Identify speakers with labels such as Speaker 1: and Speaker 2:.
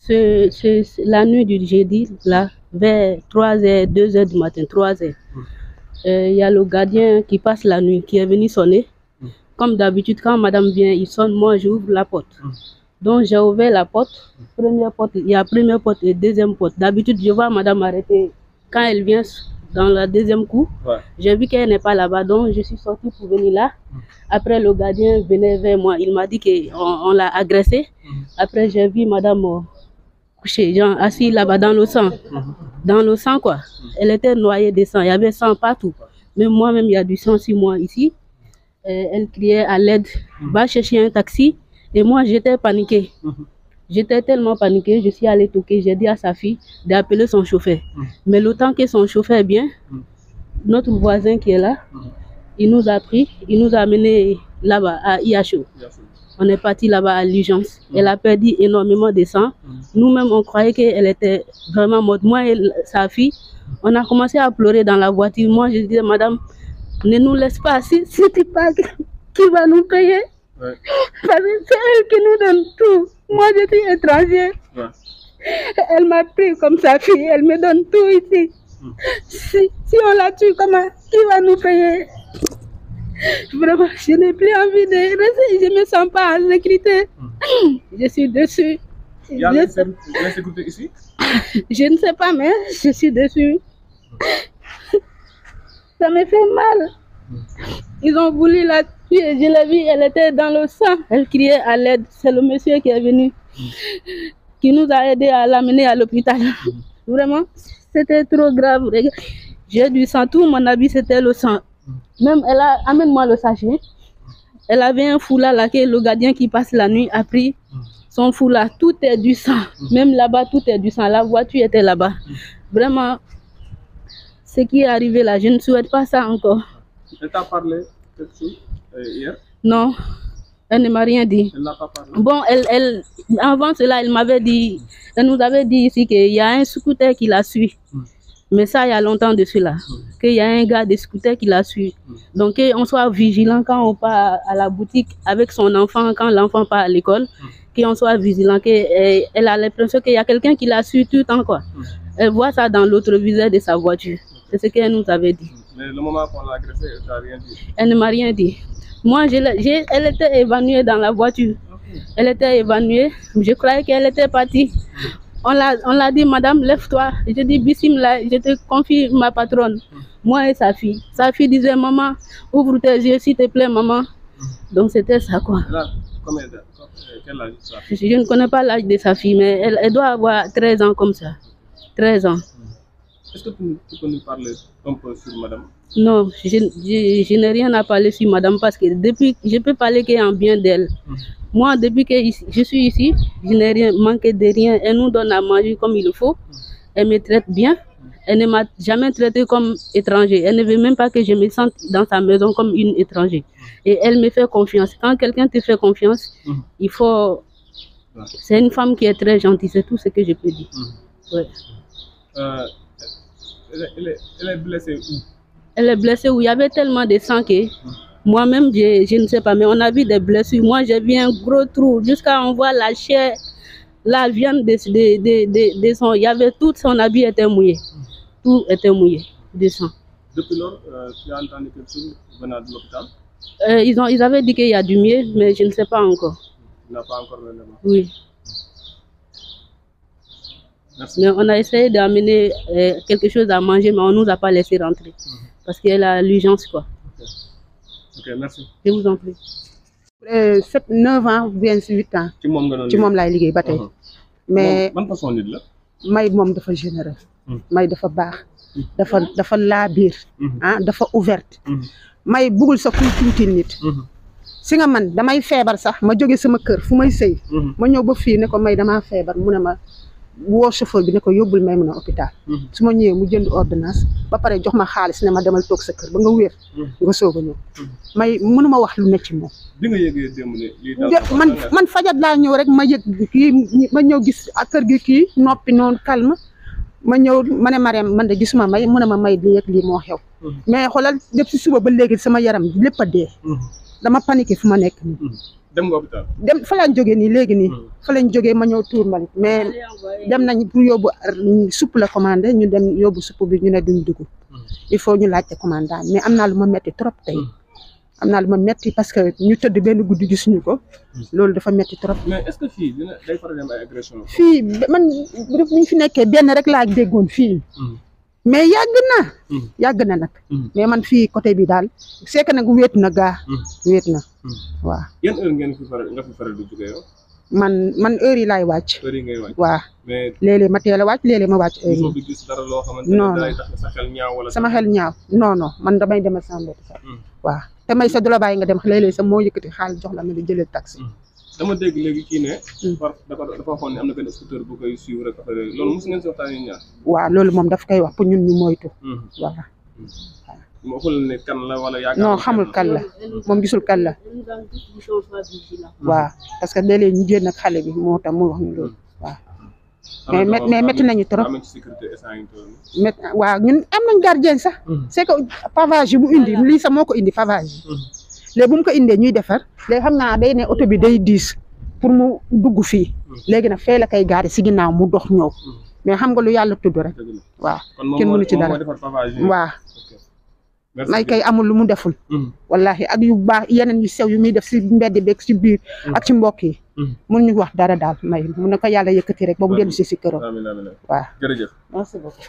Speaker 1: C'est la nuit du jeudi, là, vers 3h, 2h du matin, 3h. Il y a le gardien qui passe la nuit, qui est venu sonner. Comme d'habitude, quand madame vient, il sonne, moi j'ouvre la porte. Donc j'ai ouvert la porte, première porte, il y a première porte et deuxième porte. D'habitude, je vois madame arrêter. Quand elle vient dans la deuxième coup, j'ai vu qu'elle n'est pas là-bas, donc je suis sortie pour venir là. Après, le gardien venait vers moi, il m'a dit qu'on l'a agressée. Après, j'ai vu madame couchée, genre assise là-bas dans le sang. Dans le sang, quoi. Elle était noyée de sang, il y avait sang partout. Même moi-même, il y a du sang sur moi ici. Elle criait à l'aide, va chercher un taxi. Et moi, j'étais paniquée. J'étais tellement paniquée, je suis allée toquer. J'ai dit à sa fille d'appeler son chauffeur. Mais le temps que son chauffeur vient, notre voisin qui est là, il nous a pris, il nous a amenés là-bas à IHO. On est parti là-bas à l'urgence. Elle a perdu énormément de sang. Nous-mêmes, on croyait qu'elle était vraiment morte. Moi et sa fille, on a commencé à pleurer dans la voiture. Moi, je disais, madame, ne nous laisse pas, si c'est pas qui va nous payer. Parce que c'est elle qui nous donne tout. Moi, je suis étrangère. Elle m'a pris comme sa fille, elle me donne tout ici. Si on la tue, comment, qui va nous payer? Vraiment, je n'ai plus envie de rester, je ne me sens pas en sécurité. Je suis déçue.
Speaker 2: Il y a l'insécurité ici?
Speaker 1: Je ne sais pas, mais je suis déçue. Ça me fait mal. Ils ont voulu la tuer. Je l'ai vue, elle était dans le sang. Elle criait à l'aide. C'est le monsieur qui est venu, qui nous a aidés à l'amener à l'hôpital. Vraiment, c'était trop grave. J'ai du sang, tout mon habit c'était le sang. Même elle a, amène-moi le sachet. Elle avait un foulard là que le gardien qui passe la nuit a pris. Son foulard, tout est du sang. Même là-bas, tout est du sang. La voiture était là-bas. Vraiment, ce qui est arrivé là, je ne souhaite pas ça encore.
Speaker 2: Elle t'a parlé quelque chose hier?
Speaker 1: Non, elle ne m'a rien dit.
Speaker 2: Elle n'a pas parlé?
Speaker 1: Bon, avant cela, elle m'avait dit, elle nous avait dit ici qu'il y a un scooter qui la suit. Mais ça, il y a longtemps de cela. Qu'il y a un gars de scooter qui la suit. Donc, qu'on soit vigilant quand on part à la boutique avec son enfant, quand l'enfant part à l'école, qu'on soit vigilant, qu'elle a l'impression qu'il y a quelqu'un qui la suit tout le temps, quoi. Elle voit ça dans l'autre visage de sa voiture. C'est ce qu'elle nous avait dit.
Speaker 2: Mais le moment qu'on l'a agressée, elle t'a rien dit?
Speaker 1: Elle ne m'a rien dit. Moi, elle était évanouie dans la voiture. Elle était évanouie. Je croyais qu'elle était partie. On l'a dit, madame, lève-toi. Je dis, bismillah, je te confie ma patronne. Moi et sa fille. Sa fille disait, maman, ouvre tes yeux, s'il te plaît, maman. Donc, c'était ça, quoi.
Speaker 2: Quel âge sa
Speaker 1: fille? Je ne connais pas l'âge de sa fille, mais elle doit avoir 13 ans comme ça. 13 ans.
Speaker 2: Est-ce que tu peux nous parler un peu sur madame?
Speaker 1: Non, je n'ai rien à parler sur madame parce que depuis, je peux parler qu'en bien d'elle. Moi, depuis que je suis ici, je n'ai rien manqué de rien. Elle nous donne à manger comme il le faut. Elle me traite bien. Elle ne m'a jamais traité comme étranger. Elle ne veut même pas que je me sente dans sa maison comme une étrangère. Et elle me fait confiance. Quand quelqu'un te fait confiance, il faut... C'est une femme qui est très gentille, c'est tout ce que je peux dire. Ouais.
Speaker 2: Elle est blessée où?
Speaker 1: Elle est blessée où il y avait tellement de sang que moi-même, je ne sais pas, mais on a vu des blessures. Moi, j'ai vu un gros trou jusqu'à on voit la chair, la viande de son. Il y avait tout son habit était mouillé. Tout était mouillé de sang.
Speaker 2: Depuis lors, tu as entendu quelque chose venant de l'hôpital?
Speaker 1: Ils avaient dit qu'il y a du mieux, mais je ne sais pas encore.
Speaker 2: Tu n'as pas encore l'élément?
Speaker 1: Oui.
Speaker 2: Merci.
Speaker 1: Mais on a essayé d'amener quelque chose à manger, mais on ne nous a pas laissé rentrer. Parce qu'elle a l'urgence, quoi.
Speaker 2: Ok, merci.
Speaker 1: Je vous en prie.
Speaker 3: 9 ans, bien 8 ans.
Speaker 2: ci moom nga doon
Speaker 3: ci moom laay liggéey ba tey. mais
Speaker 2: ban façon nit la?
Speaker 3: May moom dafa généreux. May dafa baax. dafa laa biir. dafa ouverte. May bugul sa kuy tuuti nit. si nga man damay feebar sax ma jóge sama kër fu may sëy. ma ñëw ba fii ne ko May damaa feebar mu ne ma woo chauffeur bi ne ko yóbbul may mun a hôpital. su ma ñëwee mu jënd ordonnance ba pare jox ma xaalis ne ma demal toog sa kër ba nga wér. nga soog a ñëw. May mënuma wax lu ne ci moom.
Speaker 2: bi nga yëgee démb ne lii daal
Speaker 3: man fajat laa ñëw rek ma yëg kii ma ñëw gis ak kër gi kii noppi noonu calme ma ñëw ma ne Mariam man de gisuma May mu ne ma May lii ak lii moo xew. mais xoolal depuis si suba ba léegi sama yaram lépp a dee. dama paniqué fu ma nekk nii.
Speaker 2: dem nga hôpital.
Speaker 3: dem fa lañ jógee nii léegi nii fa lañ jógee ma ñëw tuur mbalit mais dem nañ pour yóbbu supp la commandé ñu dem yóbbu supp bi ñu ne duñ dugg il faut ñu laajte commandant mais am naa lu ma metti trop tey am naa lu ma metti parce que ñu tëdd benn guddi gisuñu ko loolu dafa metti trop.
Speaker 2: mais est-ce que fii day faral di am ay agression.
Speaker 3: fii man bu ñu fi nekkee benn rek laa déggoon fii mais yàgg na nag mais man fii côté bi daal c'est que nag wéet na gaa wéet na waaw.
Speaker 2: yan heure ngeen fi faral di jógee yow.
Speaker 3: man heure yi laay wàcc.
Speaker 2: heure yi ngay wàcc
Speaker 3: waaw.
Speaker 2: mais
Speaker 3: léeg-léeg ma teel a wàcc léeg-léeg ma wàcc heure yi.
Speaker 2: bi gis dara loo xamante
Speaker 3: non
Speaker 2: ne day tax sa xel ñaaw wala.
Speaker 3: sama xel ñaaw non man damay demal sama bopp sax. waaw te may sa du la bàyyi nga dem léeg-léeg sa moo yëkkati xaalis jox la nga di jëlee taxi.
Speaker 2: dama dégg léegi kii ne. dafa waxoon ne am na benn scooter bu koy suivre rek affaire yooyu loolu mos ngeen si waxtaanee ñaar.
Speaker 3: waaw loolu moom daf koy wax pour ñun ñu moytu. voilà.
Speaker 2: moo xamul ne kan la wala yaakaar
Speaker 3: non xamul kan la moom gisul kan la. waaw parce que léeg-léeg ñu génn ak xale bi moo tax mu wax ñu loolu waaw. mais métti nañu trop. waaw ñun am nañ gardien sax. c'est que pavage yi mu indi lii sax moo ko indi pavage yi. léegi bu mu ko indee ñuy defar léegi xam naa day ne oto bi day diis pour mu dugg fii léegi nag fee la koy gaari si ginnaaw mu dox ñëw mais xam nga lu yàlla tudd rek waaw kenn mënu ci dara waaw may kay amul lu mu deful wallahi ak yu baax yeneen yu sew yu muy def si mbedd beeg si biir ak ci mbokk yi mun ñu wax dara daal may mun na ko yàlla yëkkati rek ba mu dellu si këram waaw
Speaker 2: jërëjëf
Speaker 3: merci beaucoup